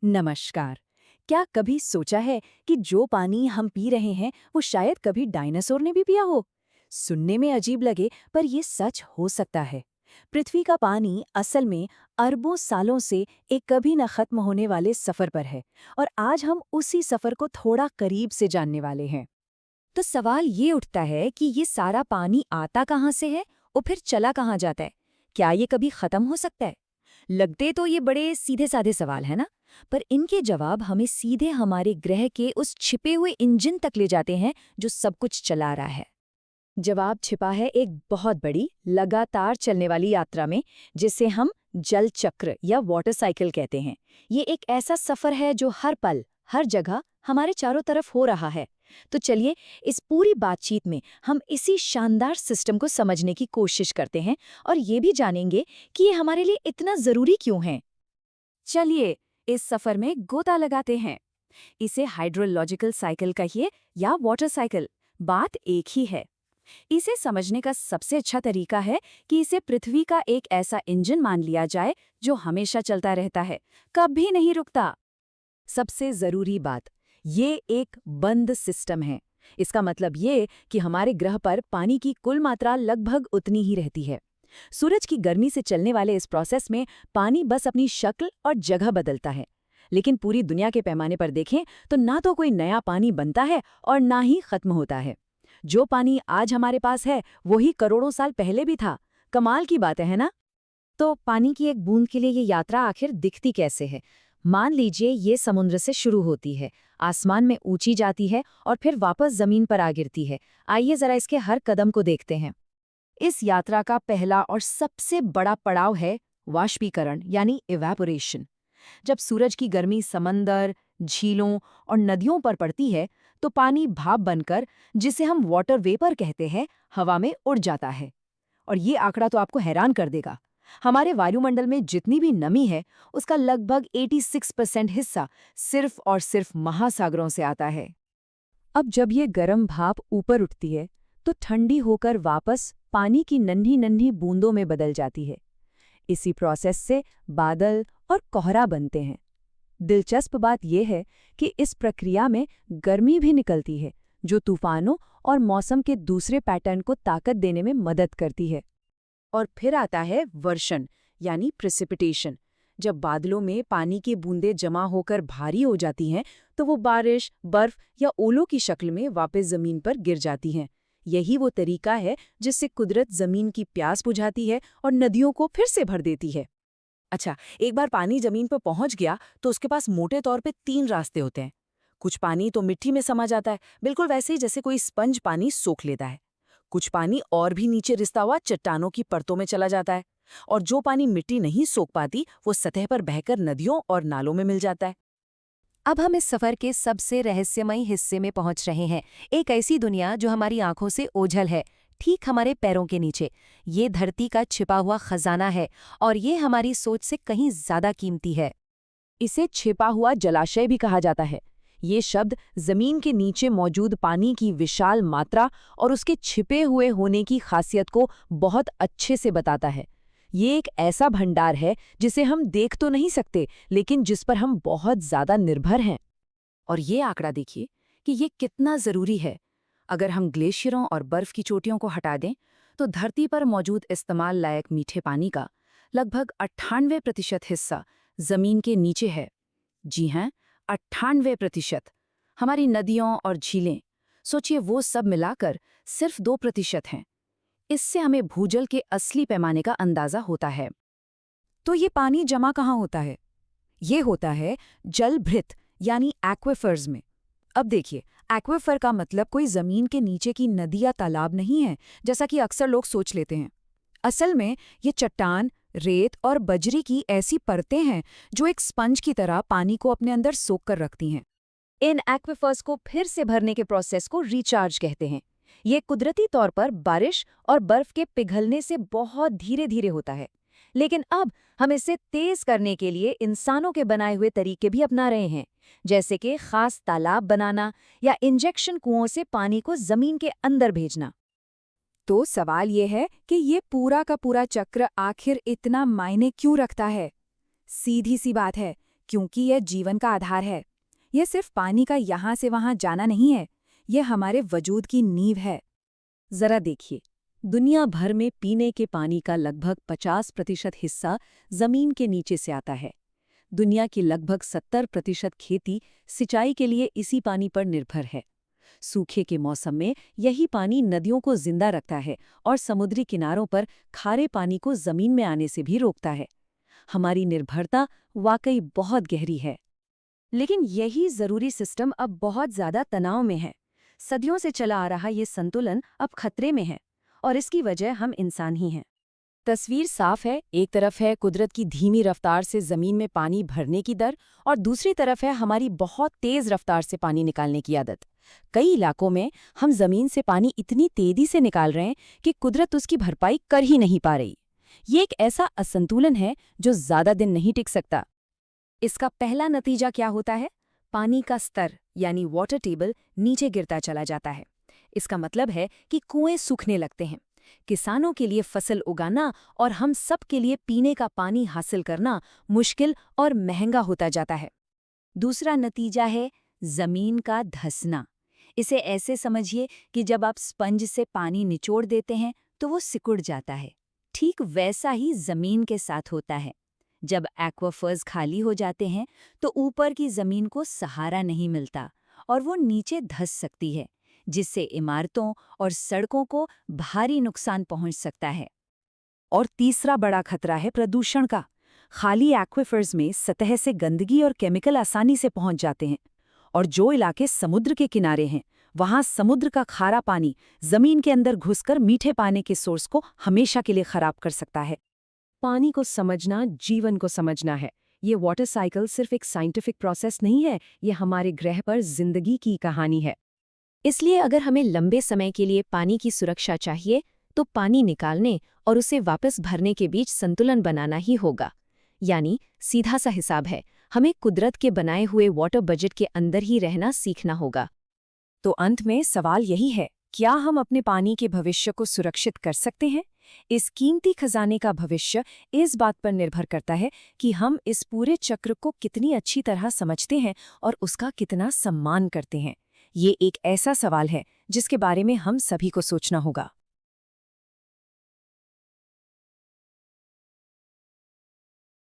नमस्कार। क्या कभी सोचा है कि जो पानी हम पी रहे हैं वो शायद कभी डायनासोर ने भी पिया हो? सुनने में अजीब लगे पर ये सच हो सकता है। पृथ्वी का पानी असल में अरबों सालों से एक कभी न खत्म होने वाले सफर पर है और आज हम उसी सफर को थोड़ा करीब से जानने वाले हैं। तो सवाल ये उठता है कि ये सारा पानी आता कहाँ से है और फिर चला कहाँ जाता है। क्या ये कभी खत्म हो सकता है? लगते तो ये बड़े सीधे साधे सवाल है ना, पर इनके जवाब हमें सीधे हमारे ग्रह के उस छिपे हुए इंजन तक ले जाते हैं जो सब कुछ चला रहा है। जवाब छिपा है एक बहुत बड़ी लगातार चलने वाली यात्रा में, जिसे हम जल चक्र या वाटर साइकिल कहते हैं। ये एक ऐसा सफर है जो हर पल हर जगह हमारे चारों तरफ हो रहा है। तो चलिए इस पूरी बातचीत में हम इसी शानदार सिस्टम को समझने की कोशिश करते हैं और ये भी जानेंगे कि ये हमारे लिए इतना जरूरी क्यों है। चलिए इस सफर में गोता लगाते हैं। इसे हाइड्रोलॉजिकल साइकिल कहिए या वाटर साइकिल, बात एक ही है। इसे समझने का सबसे अच्छा तरीका है कि इसे पृथ्वी का एक ऐसा इंजन मान लिया जाए जो हमेशा चलता रहता है, कभी नहीं रुकता। सबसे जरूरी बात, ये एक बंद सिस्टम है। इसका मतलब ये कि हमारे ग्रह पर पानी की कुल मात्रा लगभग उतनी ही रहती है। सूरज की गर्मी से चलने वाले इस प्रोसेस में पानी बस अपनी शक्ल और जगह बदलता है। लेकिन पूरी दुनिया के पैमाने पर देखें तो ना तो कोई नया पानी बनता है और ना ही खत्म होता है। जो पानी आज हमारे पास है वही करोड़ों साल पहले भी था। कमाल की बात है ना? तो पानी की एक बूंद के लिए ये यात्रा आखिर दिखती कैसे है? मान लीजिए ये समुद्र से शुरू होती है, आसमान में ऊंची जाती है और फिर वापस जमीन पर आ गिरती है। आइए जरा इसके हर कदम को देखते हैं। इस यात्रा का पहला और सबसे बड़ा पड़ाव है वाष्पीकरण यानी इवेपोरेशन। जब सूरज की गर्मी समंदर, झीलों और नदियों पर पड़ती है तो पानी भाप बनकर, जिसे हम वाटर वेपर कहते हैं, हवा में उड़ जाता है। और ये आंकड़ा तो आपको हैरान कर देगा। हमारे वायुमंडल में जितनी भी नमी है उसका लगभग 86% हिस्सा सिर्फ और सिर्फ महासागरों से आता है। अब जब ये गर्म भाप ऊपर उठती है तो ठंडी होकर वापस पानी की नन्ही नन्ही बूंदों में बदल जाती है। इसी प्रोसेस से बादल और कोहरा बनते हैं। दिलचस्प बात यह है कि इस प्रक्रिया में गर्मी भी निकलती है जो तूफानों और मौसम के दूसरे पैटर्न को ताकत देने में मदद करती है। और फिर आता है वर्षण यानी प्रेसिपिटेशन। जब बादलों में पानी की बूंदें जमा होकर भारी हो जाती हैं तो वो बारिश, बर्फ या ओलों की शक्ल में वापस जमीन पर गिर जाती हैं। यही वो तरीका है जिससे कुदरत जमीन की प्यास बुझाती है और नदियों को फिर से भर देती है। अच्छा, एक बार पानी जमीन पर पहुंच गया तो उसके पास मोटे तौर पे 3 रास्ते होते हैं। कुछ पानी तो मिट्टी में समा जाता है, बिल्कुल वैसे ही जैसे कोई स्पंज पानी सोख लेता है। कुछ पानी और भी नीचे रिसता हुआ चट्टानों की परतों में चला जाता है। और जो पानी मिट्टी नहीं सोख पाती वो सतह पर बहकर नदियों और नालों में मिल जाता है। अब हम इस सफर के सबसे रहस्यमयी हिस्से में पहुंच रहे हैं, एक ऐसी दुनिया जो हमारी आंखों से ओझल है, ठीक हमारे पैरों के नीचे। ये धरती का छिपा हुआ खजाना है और ये हमारी सोच से कहीं ज्यादा कीमती है। इसे छिपा हुआ जलाशय भी कहा जाता है। ये शब्द जमीन के नीचे मौजूद पानी की विशाल मात्रा और उसके छिपे हुए होने की खासियत को बहुत अच्छे से बताता है। ये एक ऐसा भंडार है जिसे हम देख तो नहीं सकते, लेकिन जिस पर हम बहुत ज्यादा निर्भर हैं। और ये आंकड़ा देखिए कि ये कितना जरूरी है। अगर हम ग्लेशियरों और बर्फ की चोटियों को हटा दें तो धरती पर मौजूद इस्तेमाल लायक मीठे पानी का लगभग 98% हिस्सा जमीन के नीचे है। जी हाँ, 98%। हमारी नदियों और झीलें, सोचिए वो सब मिलाकर सिर्फ 2% हैं। इससे हमें भूजल के असली पैमाने का अंदाजा होता है। तो ये पानी जमा कहाँ होता है? ये होता है जलभृत यानी एक्विफर्स में। अब देखिए, एक्विफर का मतलब कोई जमीन के नीचे की नदी या तालाब नहीं है, जैसा कि अक्सर लोग सोच लेते हैं। असल में ये चट्टान, रेत और बजरी की ऐसी परतें हैं जो एक स्पंज की तरह पानी को अपने अंदर सोख कर रखती हैं। इन एक्विफर्स को फिर से भरने के प्रोसेस को रिचार्ज कहते हैं। ये कुदरती तौर पर बारिश और बर्फ के पिघलने से बहुत धीरे धीरे होता है, लेकिन अब हम इसे तेज करने के लिए इंसानों के बनाए हुए तरीके भी अपना रहे हैं, जैसे कि खास तालाब बनाना या इंजेक्शन कुओं से पानी को जमीन के अंदर भेजना। तो सवाल ये है कि ये पूरा का पूरा चक्र आखिर इतना मायने क्यों रखता है? सीधी सी बात है, क्योंकि यह जीवन का आधार है। यह सिर्फ पानी का यहाँ से वहाँ जाना नहीं है, यह हमारे वजूद की नींव है। जरा देखिए, दुनिया भर में पीने के पानी का लगभग 50% हिस्सा जमीन के नीचे से आता है। दुनिया की लगभग 70% खेती सिंचाई के लिए इसी पानी पर निर्भर है। सूखे के मौसम में यही पानी नदियों को जिंदा रखता है और समुद्री किनारों पर खारे पानी को जमीन में आने से भी रोकता है। हमारी निर्भरता वाकई बहुत गहरी है। लेकिन यही जरूरी सिस्टम अब बहुत ज्यादा तनाव में है। सदियों से चला आ रहा ये संतुलन अब खतरे में है, और इसकी वजह हम इंसान ही हैं। तस्वीर साफ है। एक तरफ है कुदरत की धीमी रफ्तार से जमीन में पानी भरने की दर, और दूसरी तरफ है हमारी बहुत तेज रफ्तार से पानी निकालने की आदत। कई इलाकों में हम जमीन से पानी इतनी तेजी से निकाल रहे हैं कि कुदरत उसकी भरपाई कर ही नहीं पा रही। ये एक ऐसा असंतुलन है जो ज्यादा दिन नहीं टिक सकता। इसका पहला नतीजा क्या होता है? पानी का स्तर यानी वाटर टेबल नीचे गिरता चला जाता है। इसका मतलब है कि कुएं सूखने लगते हैं। किसानों के लिए फसल उगाना और हम सब के लिए पीने का पानी हासिल करना मुश्किल और महंगा होता जाता है। दूसरा नतीजा है जमीन का धंसना। इसे ऐसे समझिए कि जब आप स्पंज से पानी निचोड़ देते हैं तो वो सिकुड़ जाता है। ठीक वैसा ही जमीन के साथ होता है। जब एक्वाफर्स खाली हो जाते हैं तो ऊपर की जमीन को सहारा नहीं मिलता और वो नीचे धंस सकती है, जिससे इमारतों और सड़कों को भारी नुकसान पहुंच सकता है। और तीसरा बड़ा खतरा है प्रदूषण का। खाली एक्वाफर्स में सतह से गंदगी और केमिकल आसानी से पहुंच जाते हैं, और जो इलाके समुद्र के किनारे हैं वहां समुद्र का खारा पानी जमीन के अंदर घुसकर मीठे पानी के सोर्स को हमेशा के लिए खराब कर सकता है। पानी को समझना जीवन को समझना है। ये वाटर साइकिल सिर्फ एक साइंटिफिक प्रोसेस नहीं है, ये हमारे ग्रह पर जिंदगी की कहानी है। इसलिए अगर हमें लंबे समय के लिए पानी की सुरक्षा चाहिए तो पानी निकालने और उसे वापस भरने के बीच संतुलन बनाना ही होगा। यानी सीधा सा हिसाब है, हमें कुदरत के बनाए हुए वाटर बजट के अंदर ही रहना सीखना होगा। तो अंत में सवाल यही है, क्या हम अपने पानी के भविष्य को सुरक्षित कर सकते हैं? इस कीमती खजाने का भविष्य इस बात पर निर्भर करता है कि हम इस पूरे चक्र को कितनी अच्छी तरह समझते हैं और उसका कितना सम्मान करते हैं। ये एक ऐसा सवाल है जिसके बारे में हम सभी को सोचना होगा।